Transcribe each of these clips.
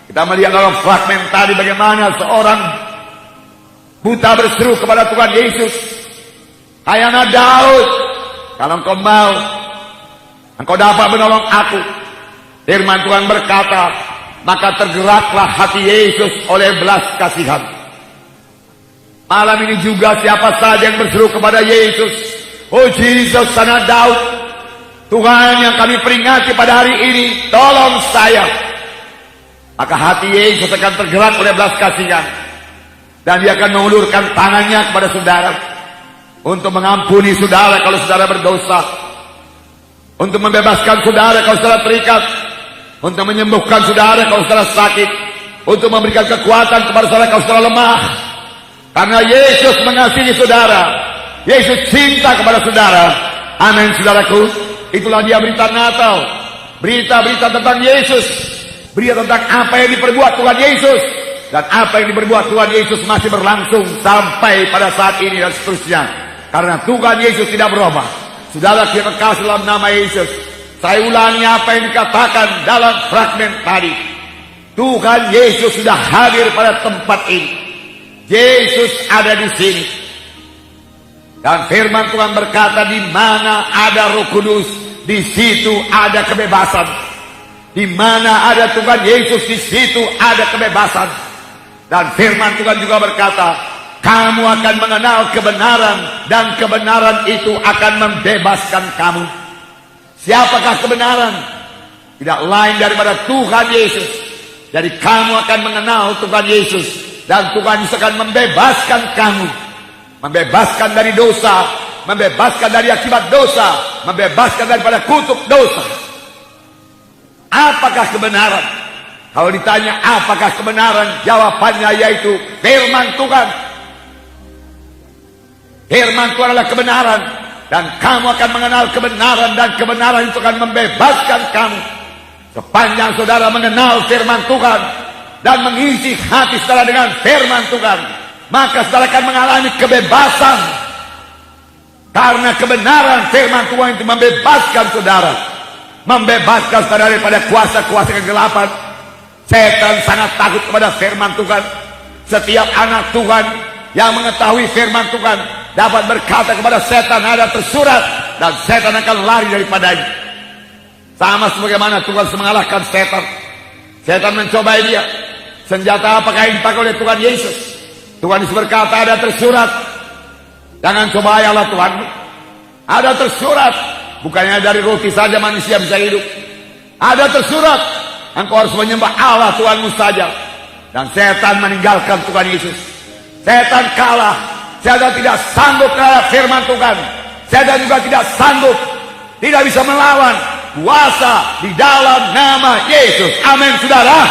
Kita melihat dalam fragmen tadi bagaimana seorang buta berseru kepada Tuhan Yesus, "Hai anak Daud, kalau engkau mau, engkau dapat menolong aku." Firman Tuhan berkata, maka tergeraklah hati Yesus oleh belas kasihan. Malam ini juga siapa saja yang berseru kepada Yesus, "Oh Jesus, anak Daud, Tuhan yang kami peringati pada hari ini, tolong saya." Maka hati Yesus akan tergerak oleh belas kasihan, dan dia akan mengulurkan tangannya kepada saudara untuk mengampuni saudara kalau saudara berdosa, untuk membebaskan saudara kalau saudara terikat, untuk menyembuhkan saudara kalau saudara sakit, untuk memberikan kekuatan kepada saudara kalau saudara lemah. Karena Yesus mengasihi saudara, Yesus cinta kepada saudara. Amin, saudaraku. Itulah dia berita Natal, berita-berita tentang Yesus, berita tentang apa yang diperbuat Tuhan Yesus, dan apa yang diperbuat Tuhan Yesus masih berlangsung sampai pada saat ini dan seterusnya. Karena Tuhan Yesus tidak berubah. Saudara, kita kasih dalam nama Yesus. Saya ulangi apa yang dikatakan dalam fragmen tadi. Tuhan Yesus sudah hadir pada tempat ini. Yesus ada di sini. Dan firman Tuhan berkata, di mana ada Roh Kudus, di situ ada kebebasan. Di mana ada Tuhan Yesus, di situ ada kebebasan. Dan firman Tuhan juga berkata, kamu akan mengenal kebenaran, dan kebenaran itu akan membebaskan kamu. Siapakah kebenaran? Tidak lain daripada Tuhan Yesus. Jadi kamu akan mengenal Tuhan Yesus, dan Tuhan Yesus akan membebaskan kamu. Membebaskan dari dosa, membebaskan dari akibat dosa, membebaskan daripada kutuk dosa. Apakah kebenaran? Kalau ditanya apakah kebenaran, jawabannya yaitu firman Tuhan. Firman Tuhan adalah kebenaran, dan kamu akan mengenal kebenaran, dan kebenaran itu akan membebaskan kamu. Sepanjang saudara mengenal firman Tuhan dan mengisi hati saudara dengan firman Tuhan, maka saudara akan mengalami kebebasan. Karena kebenaran firman Tuhan itu membebaskan saudara, membebaskan saudara daripada kuasa-kuasa kegelapan. Setan sangat takut kepada firman Tuhan. Setiap anak Tuhan yang mengetahui firman Tuhan dapat berkata kepada setan, ada tersurat, dan setan akan lari daripadanya. Sama sebagaimana Tuhan mengalahkan setan. Setan mencobai dia. Senjata apakah yang dipakai oleh Tuhan Yesus? Tuhan Yesus berkata, ada tersurat, jangan cobai Allah Tuhanmu. Ada tersurat, bukannya dari roti saja manusia bisa hidup. Ada tersurat, engkau harus menyembah Allah Tuhanmu saja. Dan setan meninggalkan Tuhan Yesus. Setan kalah. Setan tidak sanggup terhadap firman Tuhan. Setan juga tidak sanggup, tidak bisa melawan kuasa di dalam nama Yesus. Amin, saudara.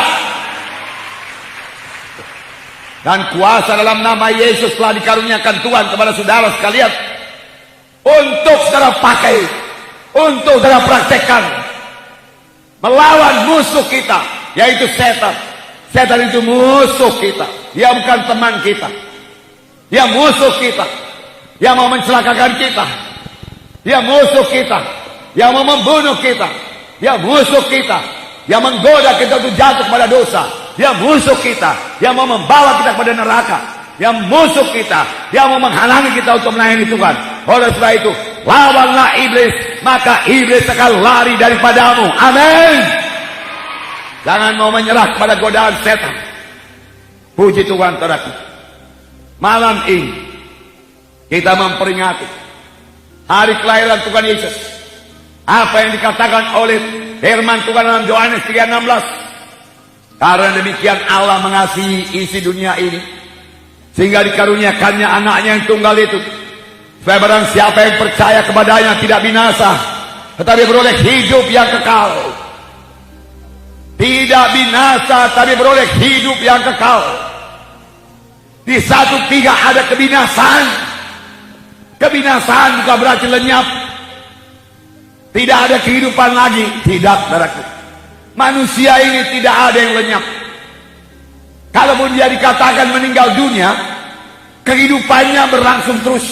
Dan kuasa dalam nama Yesus telah dikaruniakan Tuhan kepada saudara sekalian, untuk saudara pakai, untuk saudara praktekkan, melawan musuh kita, yaitu setan. Setan itu musuh kita. Dia bukan teman kita. Dia musuh kita. Dia mau mencelakakan kita. Dia musuh kita. Dia mau membunuh kita. Dia musuh kita. Dia menggoda kita untuk jatuh pada dosa. Dia musuh kita. Dia mau membawa kita kepada neraka. Dia musuh kita. Dia mau menghalangi kita untuk melayani Tuhan. Oleh sebab itu, lawanlah iblis, maka iblis akan lari daripadamu. Amin. Jangan mau menyerah kepada godaan setan. Puji Tuhan, saudaraku. Malam ini kita memperingati hari kelahiran Tuhan Yesus. Apa yang dikatakan oleh firman Tuhan dalam Yohanes 3:16. Karena demikian Allah mengasihi isi dunia ini, sehingga dikaruniakannya anaknya yang tunggal itu, supaya barang siapa yang percaya kepadanya tidak binasa, tetapi beroleh hidup yang kekal. Tidak binasa, tapi beroleh hidup yang kekal. Di 1:3 ada kebinasaan. Kebinasaan bukan berarti lenyap. Tidak ada kehidupan lagi. Tidak, saudaraku. Manusia ini tidak ada yang lenyap. Kalaupun dia dikatakan meninggal dunia, kehidupannya berlangsung terus.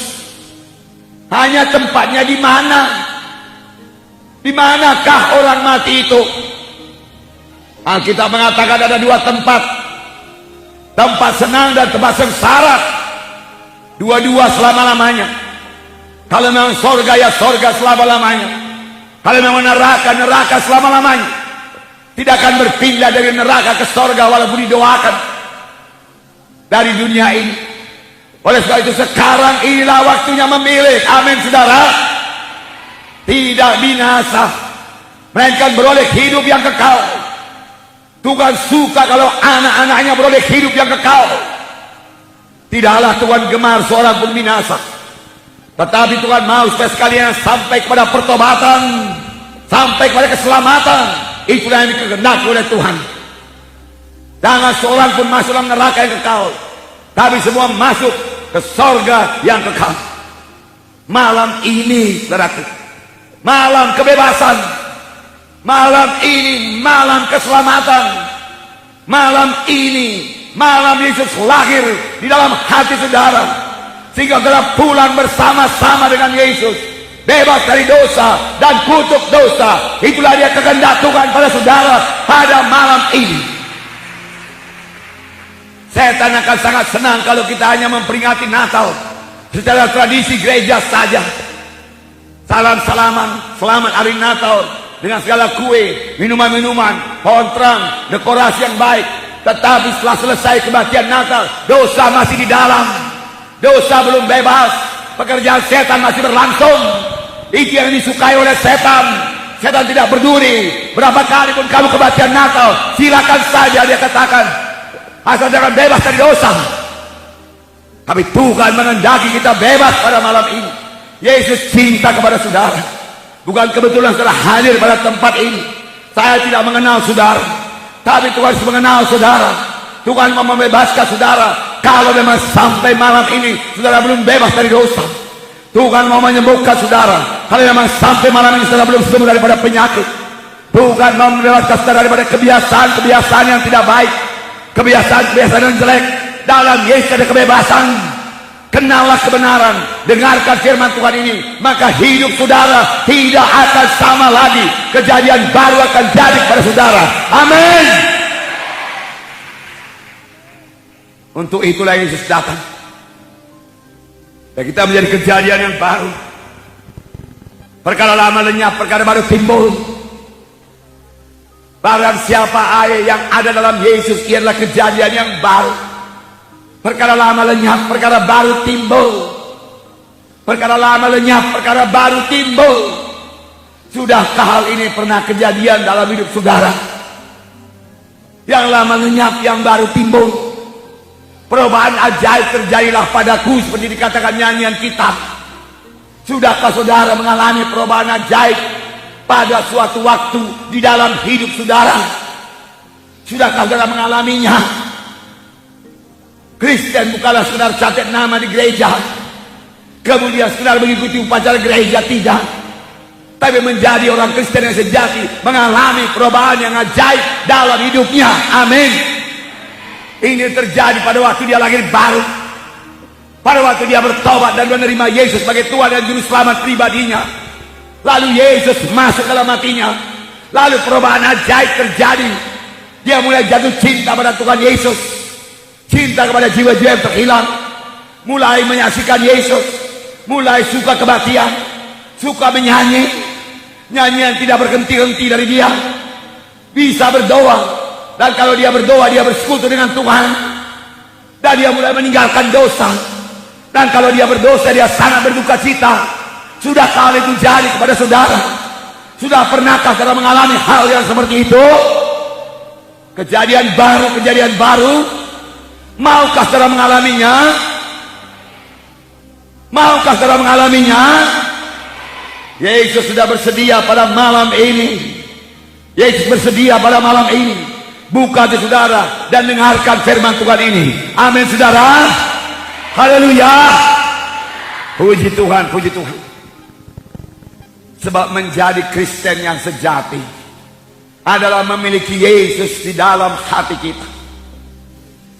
Hanya tempatnya di mana? Di manakah orang mati itu? Alkitab mengatakan ada dua tempat. Tempat senang dan tempat sengsara. Dua-dua selama-lamanya. Kalau memang sorga, ya sorga selama-lamanya. Kalau memang neraka, neraka selama-lamanya. Tidak akan berpindah dari neraka ke sorga walaupun didoakan dari dunia ini. Oleh sebab itu sekarang inilah waktunya memilih. Amin saudara. Tidak binasa, melainkan beroleh hidup yang kekal. Tuhan suka kalau anak-anaknya beroleh hidup yang kekal. Tidaklah Tuhan gemar seorang pun binasa, tetapi Tuhan mau supaya sekalian sampai kepada pertobatan, sampai kepada keselamatan. Itulah yang dikehendaki oleh Tuhan. Jangan seorang pun masuk dalam neraka yang kekal, tapi semua masuk ke sorga yang kekal. Malam ini, saudaraku, malam kebebasan. Malam ini malam keselamatan. Malam ini malam Yesus lahir di dalam hati saudara, sehingga saudara pulang bersama-sama dengan Yesus, bebas dari dosa dan kutuk dosa. Itulah dia kehendak Tuhan pada saudara pada malam ini. Setan akan sangat senang kalau kita hanya memperingati Natal secara tradisi gereja saja. Salam-salaman, selamat hari Natal, dengan segala kue, minuman-minuman, pohon terang, dekorasi yang baik. Tetapi setelah selesai kebaktian Natal, dosa masih di dalam. Dosa belum bebas. Pekerjaan setan masih berlangsung. Itu yang disukai oleh setan. Setan tidak peduli berapa kali pun kamu kebaktian Natal, silakan saja, dia katakan, asal jangan bebas dari dosa. Tapi Tuhan menghendaki kita bebas pada malam ini. Yesus cinta kepada saudara. Bukan kebetulan saudara hadir pada tempat ini. Saya tidak mengenal saudara, tapi Tuhan sudah mengenal saudara. Tuhan mau membebaskan saudara. Kalau memang sampai malam ini saudara belum bebas dari dosa, Tuhan mau menyembuhkan saudara. Kalau memang sampai malam ini saudara belum sembuh daripada penyakit, Tuhan mau membebaskan saudara daripada kebiasaan-kebiasaan yang tidak baik, kebiasaan-kebiasaan yang jelek. Dalam Yesus ada kebebasan. Kenallah kebenaran, dengarkan firman Tuhan ini, maka hidup saudara tidak akan sama lagi. Kejadian baru akan jadi pada saudara. Amin. Untuk itulah Yesus datang, dan kita menjadi kejadian yang baru. Perkara lama lenyap, perkara baru timbul. Barang siapa yang ada dalam Yesus, ialah kejadian yang baru. Perkara lama lenyap, perkara baru timbul. Perkara lama lenyap, perkara baru timbul. Sudahkah hal ini pernah kejadian dalam hidup saudara? Yang lama lenyap, yang baru timbul. Perubahan ajaib terjadilah padaku, seperti dikatakan nyanyian kita. Sudahkah saudara mengalami perubahan ajaib pada suatu waktu di dalam hidup saudara? Sudahkah saudara mengalaminya? Kristen bukanlah sekedar catat nama di gereja, kemudian sekedar mengikuti upacara gereja, tidak. Tapi menjadi orang Kristen yang sejati, mengalami perubahan yang ajaib dalam hidupnya. Amin. Ini terjadi pada waktu dia lahir baru, pada waktu dia bertobat dan menerima Yesus sebagai Tuhan dan Juru Selamat pribadinya. Lalu Yesus masuk dalam hatinya, lalu perubahan ajaib terjadi. Dia mulai jatuh cinta pada Tuhan Yesus, cinta kepada jiwa-jiwa yang terhilang, mulai menyaksikan Yesus, mulai suka kebaktian, suka menyanyi, nyanyian tidak berhenti-henti dari dia, bisa berdoa, dan kalau dia berdoa dia bersekutu dengan Tuhan, dan dia mulai meninggalkan dosa, dan kalau dia berdosa dia sangat berduka cita. Sudah kali itu jadi kepada saudara? Sudah pernahkah saudara mengalami hal yang seperti itu? Kejadian baru. Maukah saudara mengalaminya? Maukah saudara mengalaminya? Yesus sudah bersedia pada malam ini. Yesus bersedia pada malam ini. Buka hati saudara dan dengarkan firman Tuhan ini. Amin saudara. Haleluya. Puji Tuhan, puji Tuhan. Sebab menjadi Kristen yang sejati adalah memiliki Yesus di dalam hati kita.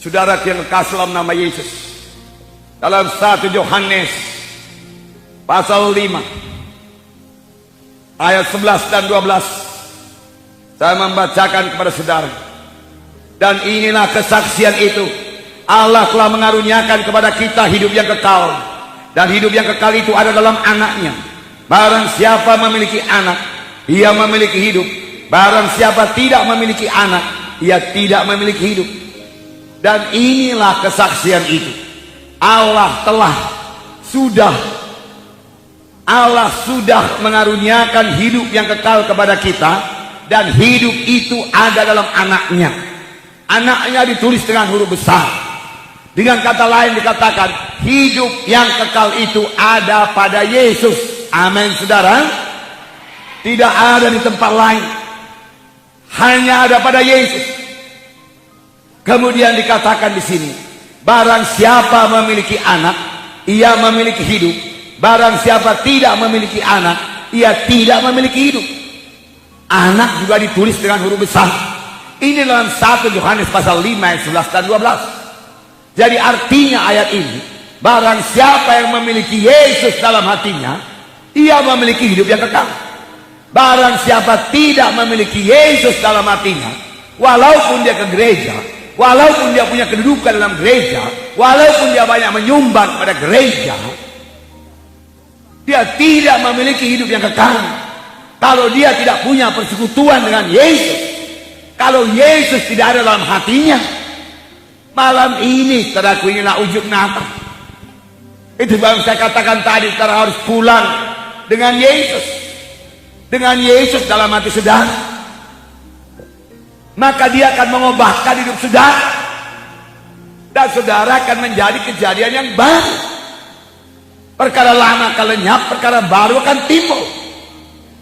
Saudara yang kekasih dalam nama Yesus, dalam 1 Yohanes pasal 5 ayat 11 dan 12, Saya membacakan kepada saudara. Dan inilah kesaksian itu. Allah telah mengaruniakan kepada kita hidup yang kekal. Dan hidup yang kekal itu ada dalam anaknya. Barang siapa memiliki anak, ia memiliki hidup. Barang siapa tidak memiliki anak, ia tidak memiliki hidup. Dan inilah kesaksian itu. Allah sudah mengaruniakan hidup yang kekal kepada kita. Dan hidup itu ada dalam anaknya. Anaknya ditulis dengan huruf besar. Dengan kata lain dikatakan, hidup yang kekal itu ada pada Yesus. Amin, saudara. Tidak ada di tempat lain, hanya ada pada Yesus. Kemudian dikatakan di sini, barang siapa memiliki anak, ia memiliki hidup. Barang siapa tidak memiliki anak, ia tidak memiliki hidup. Anak juga ditulis dengan huruf besar. Ini dalam 1 Yohanes pasal 5 ayat 11 dan 12. Jadi artinya ayat ini, barang siapa yang memiliki Yesus dalam hatinya, ia memiliki hidup yang kekal. Barang siapa tidak memiliki Yesus dalam hatinya, walaupun dia ke gereja, walaupun dia punya kedudukan dalam gereja, walaupun dia banyak menyumbang pada gereja, dia tidak memiliki hidup yang kekal. Kalau dia tidak punya persekutuan dengan Yesus, kalau Yesus tidak ada dalam hatinya. Malam ini, saudaraku, inilah ujung Natal. Itu yang saya katakan tadi, saudara harus pulang dengan Yesus. Dengan Yesus dalam hati saudara, maka dia akan mengubahkan hidup saudara. Dan saudara akan menjadi kejadian yang baru. Perkara lama akan lenyap, perkara baru akan timbul.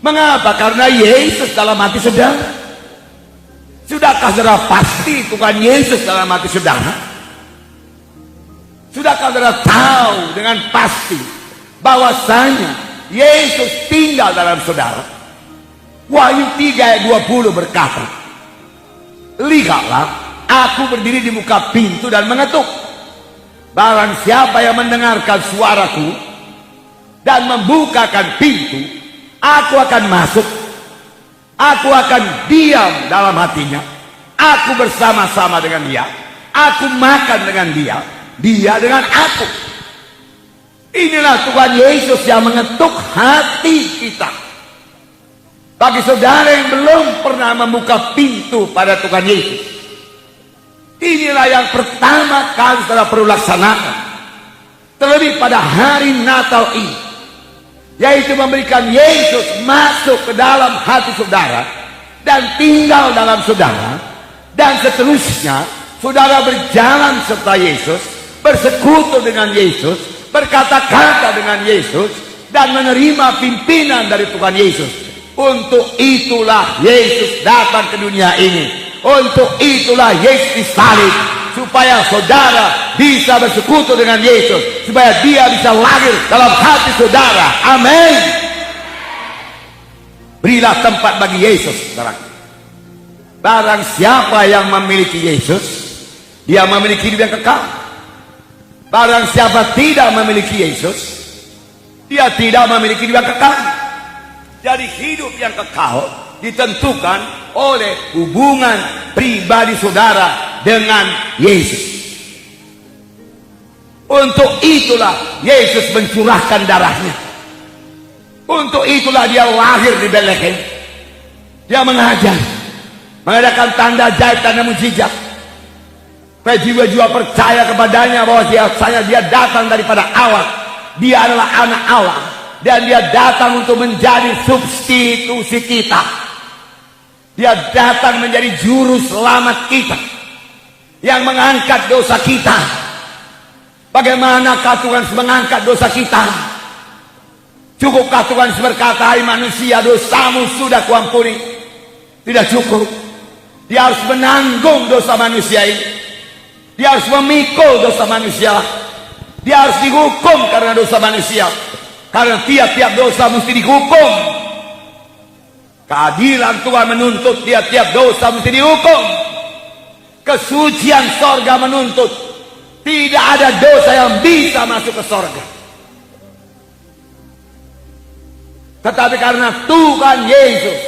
Mengapa? Karena Yesus dalam hati saudara. Sudahkah saudara pasti Tuhan Yesus dalam hati saudara? Sudahkah saudara tahu dengan pasti bahwasanya Yesus tinggal dalam saudara? Wahyu 3 ayat 20 berkata, lihatlah, aku berdiri di muka pintu dan mengetuk. Barang siapa yang mendengarkan suaraku dan membukakan pintu, aku akan masuk. Aku akan diam dalam hatinya. Aku bersama-sama dengan dia. Aku makan dengan dia. Dia dengan aku. Inilah Tuhan Yesus yang mengetuk hati kita. Bagi saudara yang belum pernah membuka pintu pada Tuhan Yesus, inilah yang pertama kali saudara perlu laksanakan. Terlebih pada hari Natal ini, yaitu memberikan Yesus masuk ke dalam hati saudara dan tinggal dalam saudara. Dan seterusnya saudara berjalan serta Yesus, bersekutu dengan Yesus, berkata-kata dengan Yesus, dan menerima pimpinan dari Tuhan Yesus. Untuk itulah Yesus datang ke dunia ini. Untuk itulah Yesus disalib, supaya saudara bisa bersekutu dengan Yesus, supaya dia bisa lahir dalam hati saudara. Amin. Berilah tempat bagi Yesus, saudara. Barang siapa yang memiliki Yesus, dia memiliki hidup yang kekal. Barang siapa tidak memiliki Yesus, dia tidak memiliki hidup yang kekal. Jadi hidup yang kekal ditentukan oleh hubungan pribadi saudara dengan Yesus. Untuk itulah Yesus mencurahkan darahnya. Untuk itulah dia lahir di Betlehem. Dia mengajar, mengadakan tanda ajaib, tanda mujizat, supaya jiwa-jiwa percaya kepadanya bahwa dia datang daripada Allah. Dia adalah anak Allah. Dan dia datang untuk menjadi substitusi kita. Dia datang menjadi juru selamat kita, yang mengangkat dosa kita. Bagaimanakah Tuhan mengangkat dosa kita? Cukupkah Tuhan berkata, hai manusia, dosamu sudah kuampuni? Tidak cukup. Dia harus menanggung dosa manusia ini. Dia harus memikul dosa manusia. Dia harus dihukum karena dosa manusia. Karena tiap-tiap dosa mesti dihukum. Keadilan Tuhan menuntut tiap-tiap dosa mesti dihukum. Kesucian sorga menuntut tidak ada dosa yang bisa masuk ke sorga. Tetapi karena Tuhan Yesus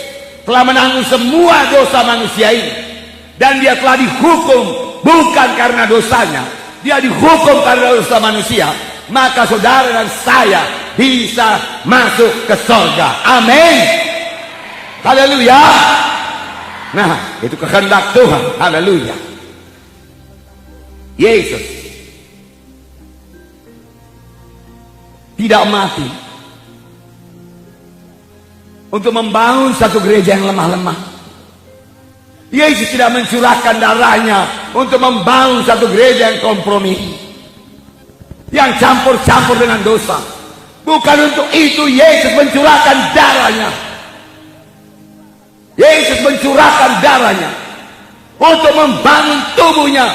telah menanggung semua dosa manusia ini, dan dia telah dihukum bukan karena dosanya, dia dihukum karena dosa manusia, maka saudara dan saya bisa masuk ke surga. Amin. Haleluya. Nah, itu kehendak Tuhan. Haleluya. Yesus tidak mati untuk membangun satu gereja yang lemah-lemah. Yesus tidak mencurahkan darahnya untuk membangun satu gereja yang kompromi, yang campur-campur dengan dosa. Bukan untuk itu Yesus mencurahkan darahnya. Yesus mencurahkan darahnya untuk membangun tubuhnya,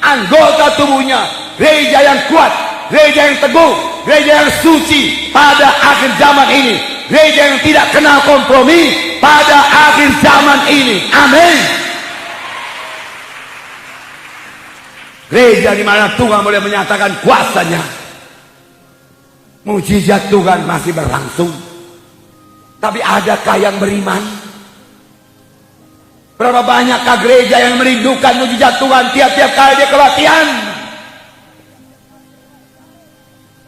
anggota tubuhnya, gereja yang kuat, gereja yang teguh, gereja yang suci pada akhir zaman ini, gereja yang tidak kenal kompromi pada akhir zaman ini. Amin. Gereja di mana Tuhan boleh menyatakan kuasanya. Mujizat Tuhan masih berlangsung. Tapi adakah yang beriman? Berapa banyakkah gereja yang merindukan mujizat Tuhan tiap-tiap kali dia kelatihan?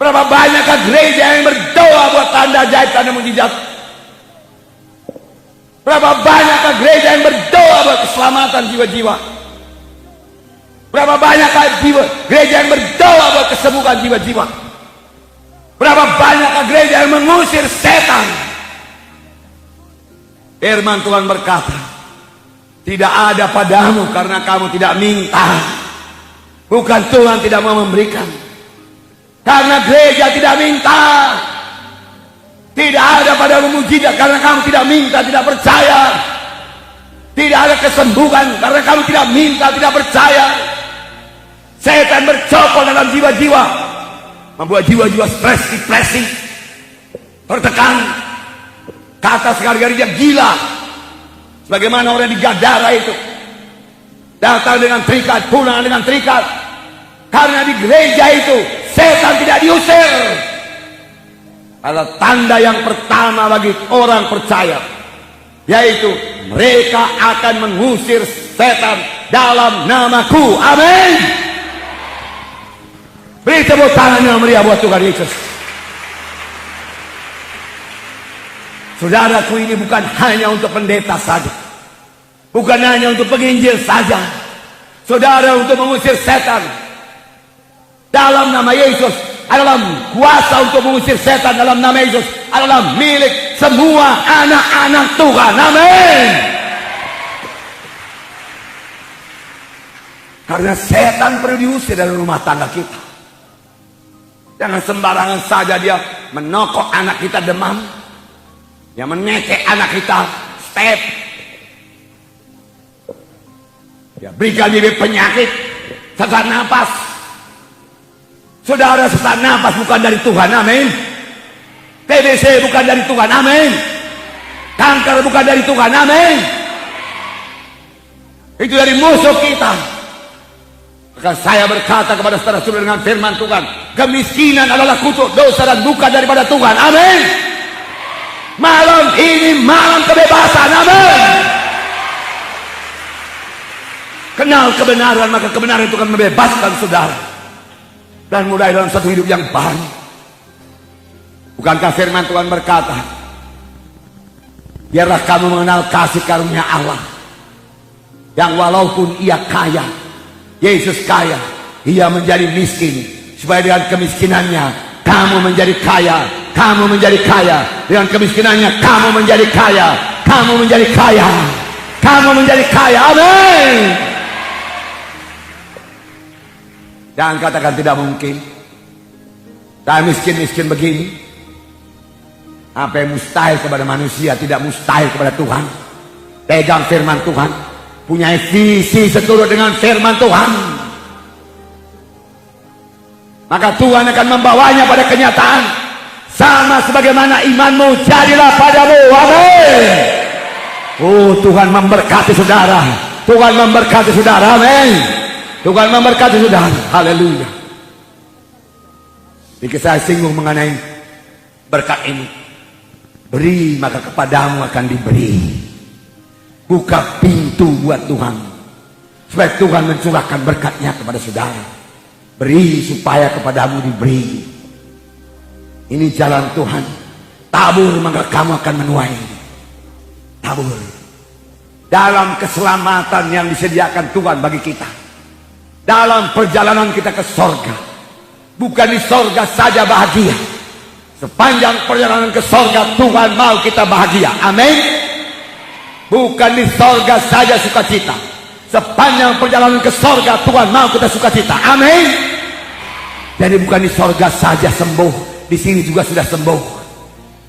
Berapa banyakkah gereja yang berdoa buat tanda ajaib tanda mujizat? Berapa banyakkah gereja yang berdoa buat keselamatan jiwa-jiwa? Berapa banyakkah gereja yang berdoa buat kesembuhan jiwa-jiwa? Berapa banyakkah gereja yang mengusir setan? Firman Tuhan berkata, tidak ada padamu karena kamu tidak minta. Bukan Tuhan tidak mau memberikan, karena gereja tidak minta. Tidak ada padamu mujizat karena kamu tidak minta, tidak percaya. Tidak ada kesembuhan karena kamu tidak minta, tidak percaya. Setan bercokol dalam jiwa-jiwa, membuat jiwa-jiwa stres, depresi, tertekan. Kata sekali-kali dia gila. Bagaimana orang di Gadara itu datang dengan terikat, pulang dengan terikat, karena di gereja itu setan tidak diusir. Adalah tanda yang pertama bagi orang percaya, yaitu mereka akan mengusir setan dalam namaku. Amin. Beri tepuk tangan yang meriah buat Tuhan Yesus. Saudaraku, ini bukan hanya untuk pendeta saja, bukan hanya untuk penginjil saja. Saudara, untuk mengusir setan dalam nama Yesus adalah kuasa untuk mengusir setan dalam nama Yesus adalah milik semua anak-anak Tuhan. Amin. Karena setan perlu diusir dari rumah tangga kita. Jangan sembarangan saja dia menokok anak kita demam, yang mengekek anak kita step, ya berikan bibit penyakit, sesak napas. Saudara, sesak napas bukan dari Tuhan. Amin. TBC bukan dari Tuhan. Amin. Kanker bukan dari Tuhan. Amin. Itu dari musuh kita. Maka saya berkata kepada saudara-saudara dengan firman Tuhan, kemiskinan adalah kutuk dosa dan bukan daripada Tuhan. Amin. Malam ini malam kebebasan. Amin. Kenal kebenaran, maka kebenaran itu akan membebaskan saudara dan mulai dalam satu hidup yang baru. Bukankah firman Tuhan berkata, biarlah kamu mengenal kasih karunia Allah, yang walaupun ia kaya, Yesus kaya, ia menjadi miskin, supaya dengan kemiskinannya kamu menjadi kaya. Kamu menjadi kaya. Dengan kemiskinannya kamu menjadi kaya. Kamu menjadi kaya. Kamu menjadi kaya. Amin. Jangan katakan tidak mungkin. Saya miskin-miskin begini. Apa yang mustahil kepada manusia tidak mustahil kepada Tuhan. Pegang firman Tuhan, punya visi seturut dengan firman Tuhan, maka Tuhan akan membawanya pada kenyataan. Sama sebagaimana imanmu, jadilah padamu. Amin. Oh, Tuhan memberkati saudara. Tuhan memberkati saudara. Amin. Tuhan memberkati saudara. Haleluya. Jika saya singgung mengenai berkat ini, beri maka kepadamu akan diberi. Buka pintu buat Tuhan, supaya Tuhan mencurahkan berkat-Nya kepada saudara. Beri supaya kepadamu diberi. Ini jalan Tuhan. Tabur maka kamu akan menuai. Tabur dalam keselamatan yang disediakan Tuhan bagi kita, dalam perjalanan kita ke sorga. Bukan di sorga saja bahagia, sepanjang perjalanan ke sorga Tuhan mau kita bahagia. Amin. Bukan di sorga saja sukacita, sepanjang perjalanan ke sorga Tuhan mau kita sukacita. Amin. Jadi bukan di sorga saja sembuh, di sini juga sudah sembuh.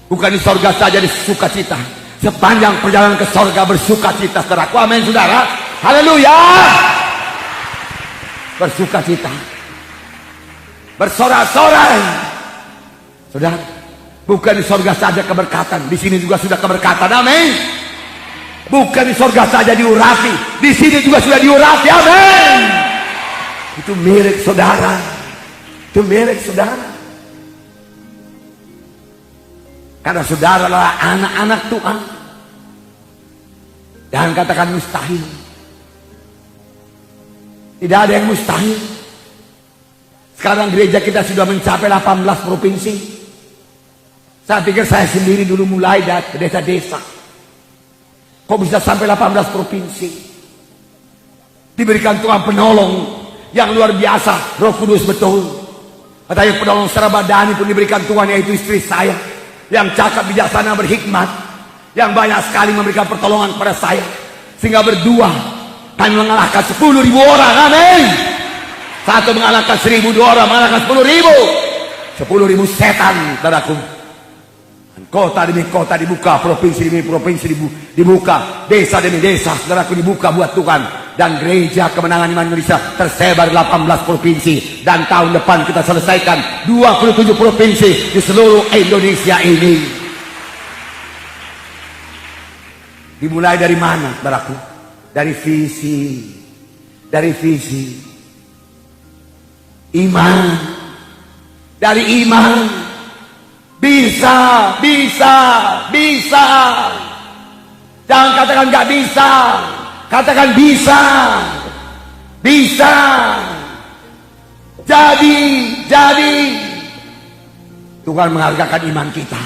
Bukan di sorga saja di sukacita, sepanjang perjalanan ke sorga bersukacita, saudaraku. Amin, saudara. Haleluya. Bersukacita, bersorak-sorai, saudara. Bukan di sorga saja keberkatan, di sini juga sudah keberkatan. Amin. Bukan di sorga saja diurapi, di sini juga sudah diurapi. Amin. Itu milik saudara. Itu milik saudara. Karena saudara adalah anak-anak Tuhan. Jangan katakan mustahil. Tidak ada yang mustahil. Sekarang gereja kita sudah mencapai 18 provinsi. Saya pikir saya sendiri dulu mulai dari desa-desa. Kok bisa sampai 18 provinsi? Diberikan Tuhan penolong yang luar biasa, Roh Kudus betul. Katanya penolong secara badani pun diberikan Tuhan, yaitu istri saya, yang cakap, bijaksana, berhikmat, yang banyak sekali memberikan pertolongan kepada saya, sehingga berdua kami mengalahkan 10.000 orang. Amin. Satu mengalahkan 1.000, dua orang mengalahkan 10.000. 10.000 setan, saudaraku. Kota demi kota dibuka, provinsi demi provinsi dibuka, desa demi desa, saudaraku, dibuka buat Tuhan. Dan gereja Kemenangan Iman Indonesia tersebar 18 provinsi. Dan tahun depan kita selesaikan 27 provinsi di seluruh Indonesia ini. Dimulai dari mana, saudaraku? Dari visi. Dari visi. Iman. Dari iman. Bisa. Jangan katakan gak bisa. Katakan bisa. Bisa. Jadi. Tuhan menghargakan iman kita.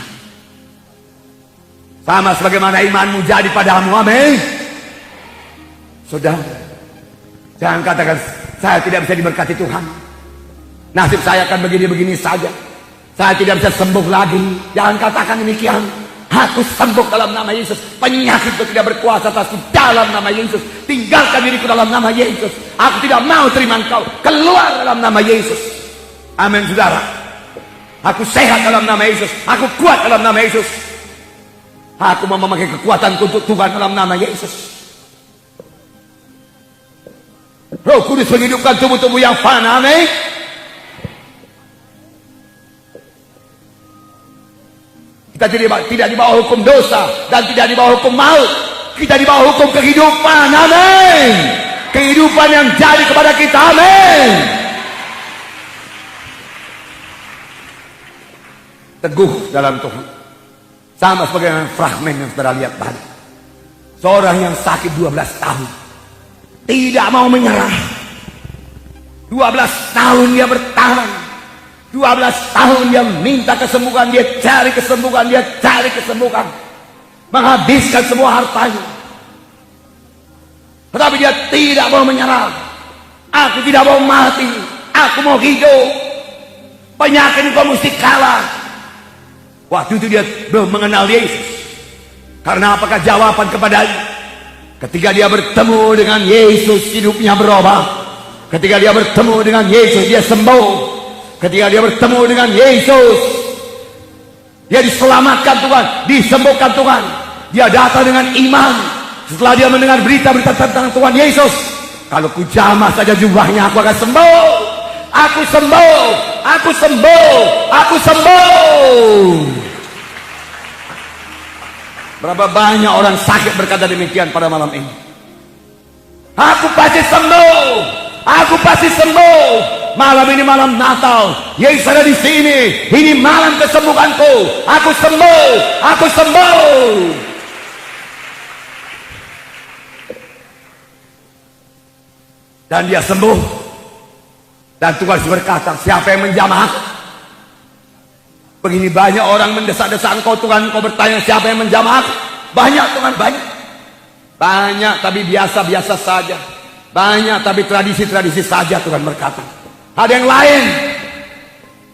Sama sebagaimana imanmu jadi padamu. Amin. Saudara, jangan katakan saya tidak bisa diberkati Tuhan. Nasib saya akan begini-begini saja. Saya tidak bisa sembuh lagi. Jangan katakan demikian. Aku sembuh dalam nama Yesus. Penyakit itu tidak berkuasa atasku dalam nama Yesus. Tinggalkan diriku dalam nama Yesus. Aku tidak mau terima engkau. Keluar dalam nama Yesus. Amin, saudara. Aku sehat dalam nama Yesus. Aku kuat dalam nama Yesus. Aku mau memakai kekuatan untuk Tuhan dalam nama Yesus. Roh Kudus menghidupkan tubuh-tubuh yang fana. Amin. Kita tidak di bawah hukum dosa dan tidak di bawah hukum maut. Kita di bawah hukum kehidupan. Amin. Kehidupan yang jadi kepada kita. Amin. Teguh dalam Tuhan. Sama seperti fragmen yang saudara lihat tadi. Seorang yang sakit 12 tahun. Tidak mau menyerah. 12 tahun dia bertahan. 12 tahun dia minta kesembuhan, dia cari kesembuhan, dia cari kesembuhan. Menghabiskan semua hartanya. Tetapi dia tidak mau menyerah. Aku tidak mau mati, aku mau hidup. Penyakit itu mesti kalah. Waktu itu dia belum mengenal Yesus. Karena apakah jawaban kepadanya? Ketika dia bertemu dengan Yesus, hidupnya berubah. Ketika dia bertemu dengan Yesus, dia sembuh. Ketika dia bertemu dengan Yesus, dia diselamatkan Tuhan, disembuhkan Tuhan. Dia datang dengan iman. Setelah dia mendengar berita-berita tentang Tuhan Yesus, kalau ku jamah saja jubahnya, aku akan sembuh. Aku sembuh. Aku sembuh. Aku sembuh. Berapa banyak orang sakit berkata demikian pada malam ini. Aku pasti sembuh. Aku pasti sembuh. Malam ini malam Natal. Yesus ada di sini. Ini malam kesembuhanku. Aku sembuh. Aku sembuh. Dan dia sembuh. Dan Tuhan berkata, siapa yang menjamah aku? Begini banyak orang mendesak-desak engkau Tuhan. Engkau bertanya siapa yang menjamah aku? Banyak Tuhan, banyak. Banyak tapi biasa-biasa saja. Banyak tapi tradisi-tradisi saja Tuhan berkata. Ada yang lain.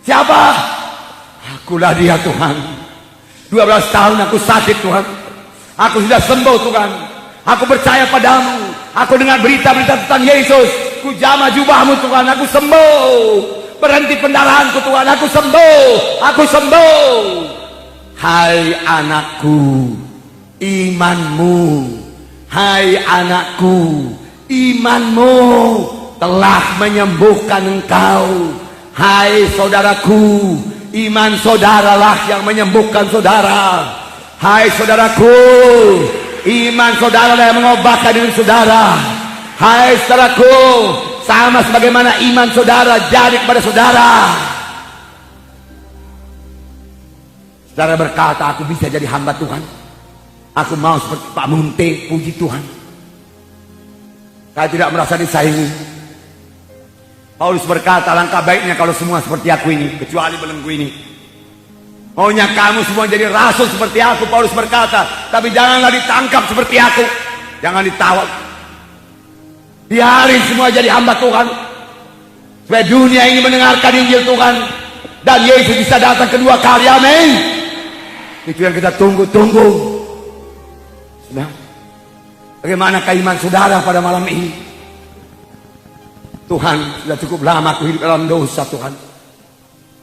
Siapa? Akulah dia Tuhan. 12 tahun aku sakit Tuhan. Aku sudah sembuh Tuhan. Aku percaya padamu. Aku dengar berita-berita tentang Yesus. Ku jamah jubahmu Tuhan. Aku sembuh. Berhenti pendarahanku Tuhan. Aku sembuh. Aku sembuh. Hai anakku, imanmu. Hai anakku, imanmu telah menyembuhkan engkau. Hai saudaraku, iman saudaralah yang menyembuhkan saudara. Hai saudaraku, iman saudara yang mengobatkan diri saudara. Hai saudaraku, sama sebagaimana iman saudara jadi kepada saudara. Saudara berkata, aku bisa jadi hamba Tuhan. Aku mau seperti Pak Munte, puji Tuhan. Saya tidak merasa disaingi. Paulus berkata, langkah baiknya kalau semua seperti aku ini, kecuali belenggu ini. Maunya kamu semua jadi rasul seperti aku, Paulus berkata. Tapi janganlah ditangkap seperti aku. Jangan ditawar. Biarin semua jadi hamba Tuhan. Supaya dunia ini mendengarkan Injil Tuhan. Dan Yesus bisa datang kedua kali, amin. Itu yang kita tunggu-tunggu. Nah, bagaimana iman saudara pada malam ini? Tuhan, sudah cukup lama aku hidup dalam dosa Tuhan.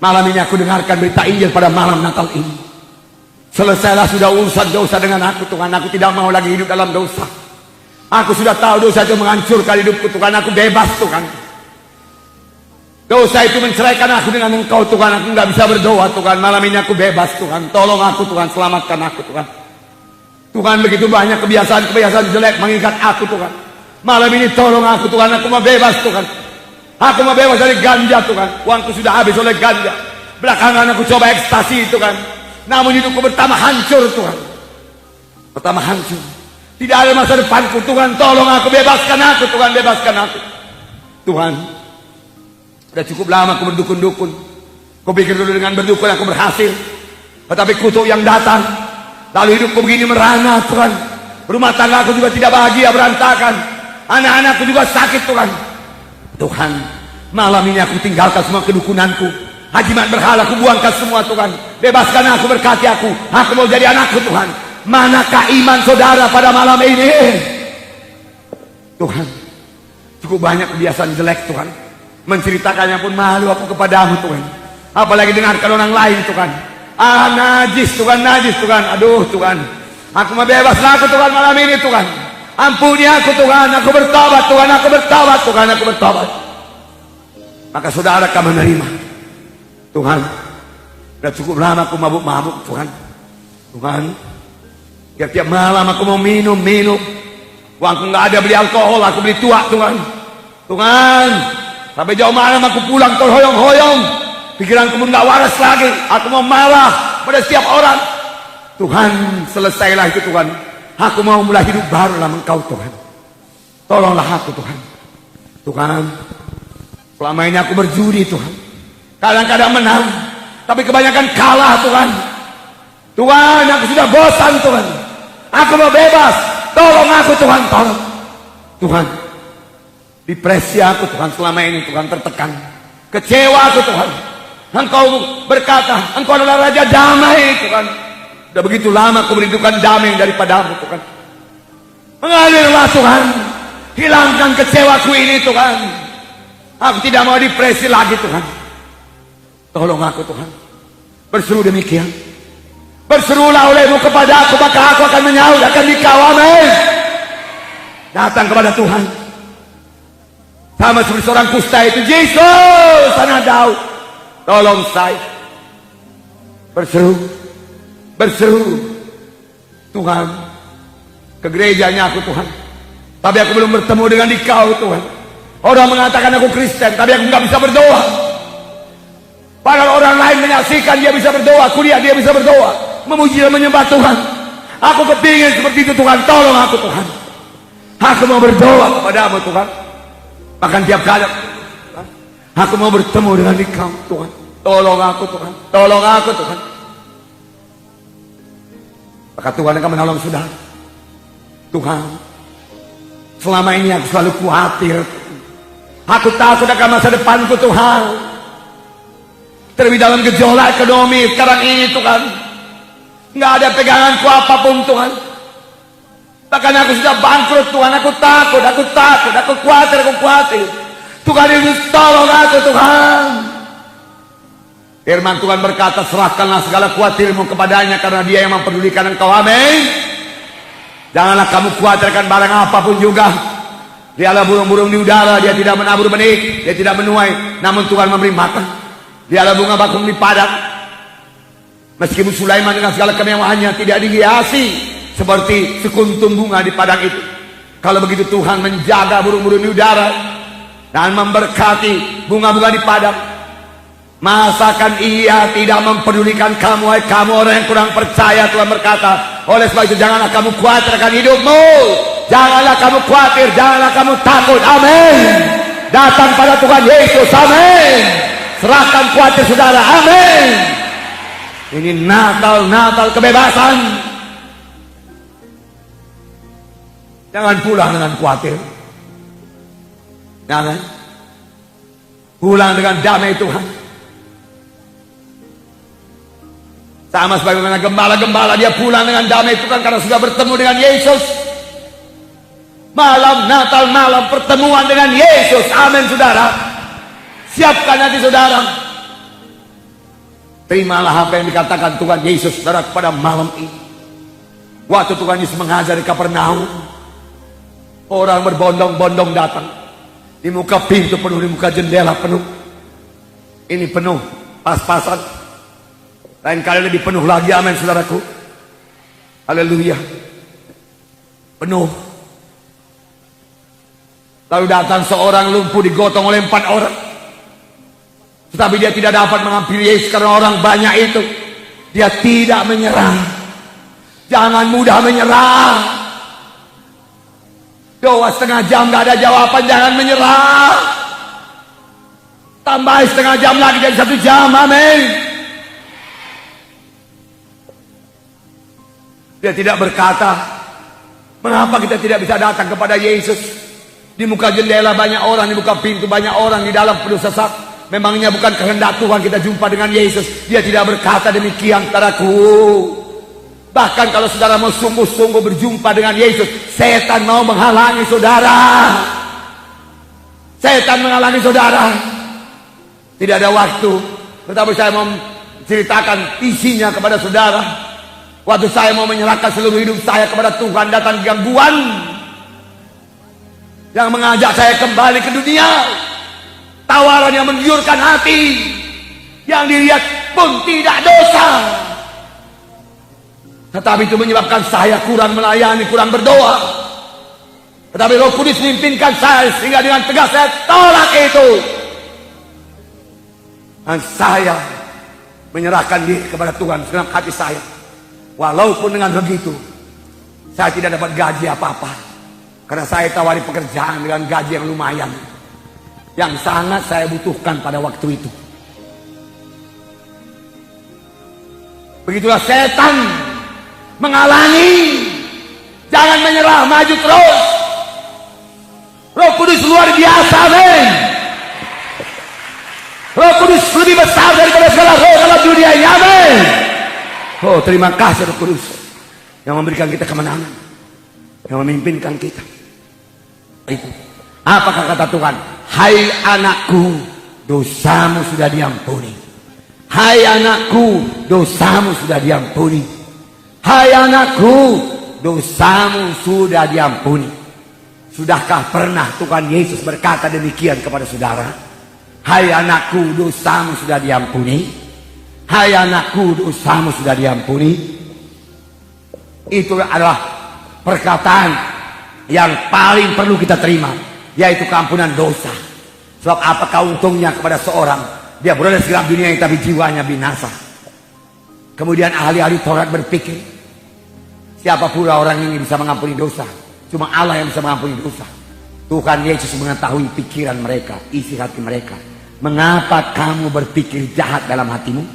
Malam ini aku dengarkan berita Injil pada malam Natal ini. Selesailah sudah urusan dosa dengan aku Tuhan. Aku tidak mau lagi hidup dalam dosa. Aku sudah tahu dosa itu menghancurkan hidupku Tuhan. Aku bebas Tuhan. Dosa itu menceraikan aku dengan Engkau Tuhan. Aku nggak bisa berdoa Tuhan. Malam ini aku bebas Tuhan. Tolong aku Tuhan. Selamatkan aku Tuhan. Tuhan, begitu banyak kebiasaan-kebiasaan jelek mengikat aku Tuhan. Malam ini tolong aku Tuhan. Aku mau bebas Tuhan. Aku mau bebas dari ganja Tuhan. Uangku sudah habis oleh ganja. Belakangan aku coba ekstasi Tuhan. Namun hidupku pertama hancur Tuhan. Pertama hancur. Tidak ada masa depanku Tuhan. Tolong aku, bebaskan aku Tuhan. Bebaskan aku Tuhan. Sudah cukup lama aku berdukun-dukun. Kau pikir dulu dengan berdukun aku berhasil. Tetapi kutuk yang datang. Lalu hidupku begini merana Tuhan. Rumah tangga aku juga tidak bahagia, berantakan. Anak-anakku juga sakit Tuhan. Tuhan, malam ini aku tinggalkan semua kedukunanku. Hajimat berhala aku buangkan semua Tuhan. Bebaskan aku, berkati aku. Aku mau jadi anakku Tuhan. Manakah iman saudara pada malam ini? Tuhan, cukup banyak kebiasaan jelek Tuhan. Menceritakannya pun malu aku kepadamu Tuhan. Apalagi dengarkan orang lain Tuhan. Najis Tuhan, najis Tuhan. Aduh Tuhan, aku mau bebaslah aku Tuhan malam ini Tuhan. Ampuni aku Tuhan, aku bertobat Tuhan, aku bertobat Tuhan, aku bertobat. Maka saudara akan menerima Tuhan. Sudah cukup lama aku mabuk-mabuk Tuhan. Tuhan, tiap-tiap malam aku mau minum. Uangku nggak ada beli alkohol, aku beli tuak Tuhan. Tuhan, sampai jauh malam aku pulang terhoyong-hoyong. Pikiranku pun gak waras lagi. Aku mau marah pada setiap orang. Tuhan, selesailah itu Tuhan. Aku mau mulai hidup baru dalam Engkau Tuhan. Tolonglah aku Tuhan. Tuhan, selama ini aku berjudi Tuhan. Kadang-kadang menang, tapi kebanyakan kalah Tuhan. Tuhan, aku sudah bosan Tuhan. Aku mau bebas. Tolong aku Tuhan, tolong. Tuhan, depresi aku Tuhan selama ini Tuhan, tertekan. Kecewa aku Tuhan. Engkau berkata, Engkau adalah Raja Damai Tuhan. Sudah begitu lama aku merindukan damai daripadamu Tuhan. Mengalirlah Tuhan. Hilangkan kecewaku ini Tuhan. Aku tidak mau depresi lagi Tuhan. Tolong aku Tuhan. Berseru demikian. Berserulah olehmu kepada aku, maka aku akan menyaut, akan dikawal. Datang kepada Tuhan. Sama seperti seorang kusta itu, Yesus, anak Daud, tolong saya. Berseru, Tuhan, ke gerejanya aku Tuhan. Tapi aku belum bertemu dengan Dikau Tuhan. Orang mengatakan aku Kristen, tapi aku nggak bisa berdoa. Padahal orang lain menyaksikan dia bisa berdoa, kuliah dia bisa berdoa, memuji dan menyembah Tuhan. Aku kepingin seperti itu Tuhan, tolong aku Tuhan. Aku mau berdoa kepadamu Tuhan. Bahkan tiap kali aku mau bertemu dengan Engkau Tuhan, tolong aku Tuhan, tolong aku Tuhan. Maka Tuhan akan menolong saudara. Tuhan, selama ini aku selalu khawatir. Aku takut akan masa depanku Tuhan. Terlebih dalam gejolak ekonomi sekarang ini Tuhan, nggak ada peganganku apapun Tuhan. Bahkan aku sudah bangkrut Tuhan. Aku takut, aku khawatir. Tuhan Yesus tolong aku Tuhan. Firman Tuhan berkata, serahkanlah segala khawatirmu kepadanya karena Dia yang mempedulikan engkau. Amin. Janganlah kamu khawatirkan barang apapun juga. Dialah burung-burung di udara, dia tidak menabur benih, dia tidak menuai, namun Tuhan memberi makan. Dialah bunga bakung di padang. Meskipun Sulaiman dengan segala kemewahannya tidak dihiasi seperti sekuntum bunga di padang itu, kalau begitu Tuhan menjaga burung-burung di udara dan memberkati bunga-bunga di padang, masakan Ia tidak mempedulikan kamu, hai kamu orang yang kurang percaya. Tuhan berkata, oleh sebab itu janganlah kamu khawatir akan hidupmu, janganlah kamu khawatir, janganlah kamu takut. Amin. Datang pada Tuhan Yesus. Amin. Serahkan khawatir saudara. Amin. Ini Natal kebebasan. Jangan pulang dengan khawatir. Jangan. Pulang dengan damai Tuhan. Sama sebagaimana gembala-gembala, dia pulang dengan damai Tuhan karena sudah bertemu dengan Yesus. Malam Natal, malam pertemuan dengan Yesus. Amin saudara. Siapkan hati saudara. Terimalah apa yang dikatakan Tuhan Yesus saudara pada malam ini. Waktu Tuhan Yesus mengajar di Kapernaum, orang berbondong-bondong datang. Di muka pintu penuh, di muka jendela penuh. Ini penuh, pas-pasan. Lain kali lebih penuh lagi. Amin saudaraku. Haleluya. Penuh. Lalu datang seorang lumpuh digotong oleh 4 orang. Tetapi dia tidak dapat mengambil Yesus karena orang banyak itu. Dia tidak menyerah. Jangan mudah menyerah. Doa setengah jam gak ada jawaban, jangan menyerah. Tambah setengah jam lagi jadi 1 jam. Amin. Dia tidak berkata, mengapa kita tidak bisa datang kepada Yesus? Di muka jendela banyak orang, di muka pintu banyak orang, di dalam penuh sesak. Memangnya bukan kehendak Tuhan kita jumpa dengan Yesus? Dia tidak berkata demikian, saudaraku. Bahkan kalau saudara mau sungguh-sungguh berjumpa dengan Yesus, setan mau menghalangi saudara. Setan menghalangi saudara. Tidak ada waktu, tetapi saya mau ceritakan isinya kepada saudara. Waktu saya mau menyerahkan seluruh hidup saya kepada Tuhan, datang gangguan yang mengajak saya kembali ke dunia. Tawaran yang menggiurkan hati, yang dilihat pun tidak dosa, tetapi itu menyebabkan saya kurang melayani, kurang berdoa. Tetapi Roh Kudus memimpinkan saya sehingga dengan tegas saya tolak itu. Dan saya menyerahkan diri kepada Tuhan segenap hati saya. Walaupun dengan begitu saya tidak dapat gaji apa-apa, karena saya tawari pekerjaan dengan gaji yang lumayan, yang sangat saya butuhkan pada waktu itu. Begitulah setan menghalangi. Jangan menyerah, maju terus. Roh Kudus luar biasa, amin. Roh Kudus lebih besar daripada segala roh dalam dunia ini, amin. Oh, terima kasih Roh Kudus yang memberikan kita kemenangan, yang memimpinkan kita. Itu. Apakah kata Tuhan? Hai anakku, dosamu sudah diampuni. Hai anakku, dosamu sudah diampuni. Hai anakku, dosamu sudah diampuni. Sudahkah pernah Tuhan Yesus berkata demikian kepada saudara? Hai anakku, dosamu sudah diampuni. Hai anakku, dosamu sudah diampuni. Itu adalah perkataan yang paling perlu kita terima, yaitu keampunan dosa. Sebab apakah untungnya kepada seorang dia berada di segala dunia ini tapi jiwanya binasa? Kemudian ahli-ahli Taurat berpikir, siapa pula orang ini bisa mengampuni dosa? Cuma Allah yang bisa mengampuni dosa. Tuhan Yesus mengetahui pikiran mereka, isi hati mereka. Mengapa kamu berpikir jahat dalam hatimu?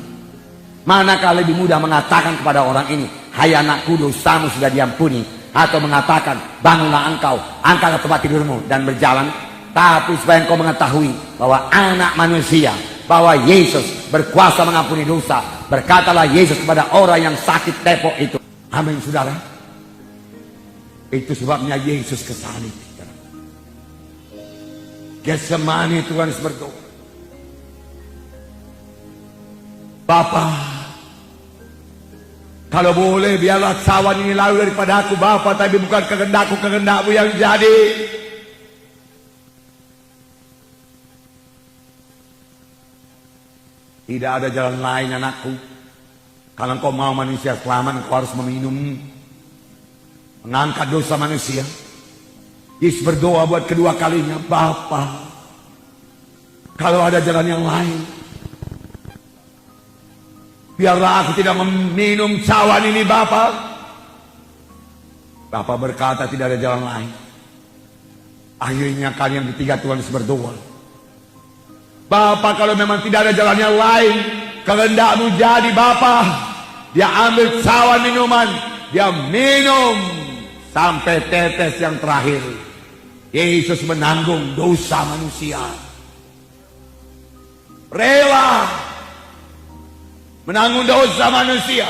Manakah lebih mudah mengatakan kepada orang ini, hai anakku, dosamu sudah diampuni, atau mengatakan, bangunlah engkau, angkatlah tempat tidurmu dan berjalan. Tapi supaya engkau mengetahui bahwa anak manusia, bahwa Yesus berkuasa mengampuni dosa. Berkatalah Yesus kepada orang yang sakit tepok itu. Amin, saudara. Itu sebabnya Yesus kesalib. Getsemani Tuhan berdoa, Bapa, kalau boleh biarlah cawan ini lalu daripada aku, Bapa, tapi bukan kehendakku, kehendakmu yang jadi. Tidak ada jalan lain, anakku. Kalau engkau mau manusia selamat, engkau harus meminum, mengangkat dosa manusia. Yesus berdoa buat kedua kalinya, Bapa, kalau ada jalan yang lain, biarlah aku tidak meminum cawan ini, Bapa. Bapa berkata tidak ada jalan lain. Akhirnya kali yang ketiga Tuhan Yesus berdoa, Bapa, kalau memang tidak ada jalan yang lain, kehendakmu jadi, Bapa. Dia ambil cawan minuman, dia minum sampai tetes yang terakhir. Yesus menanggung dosa manusia, rela menanggung dosa manusia.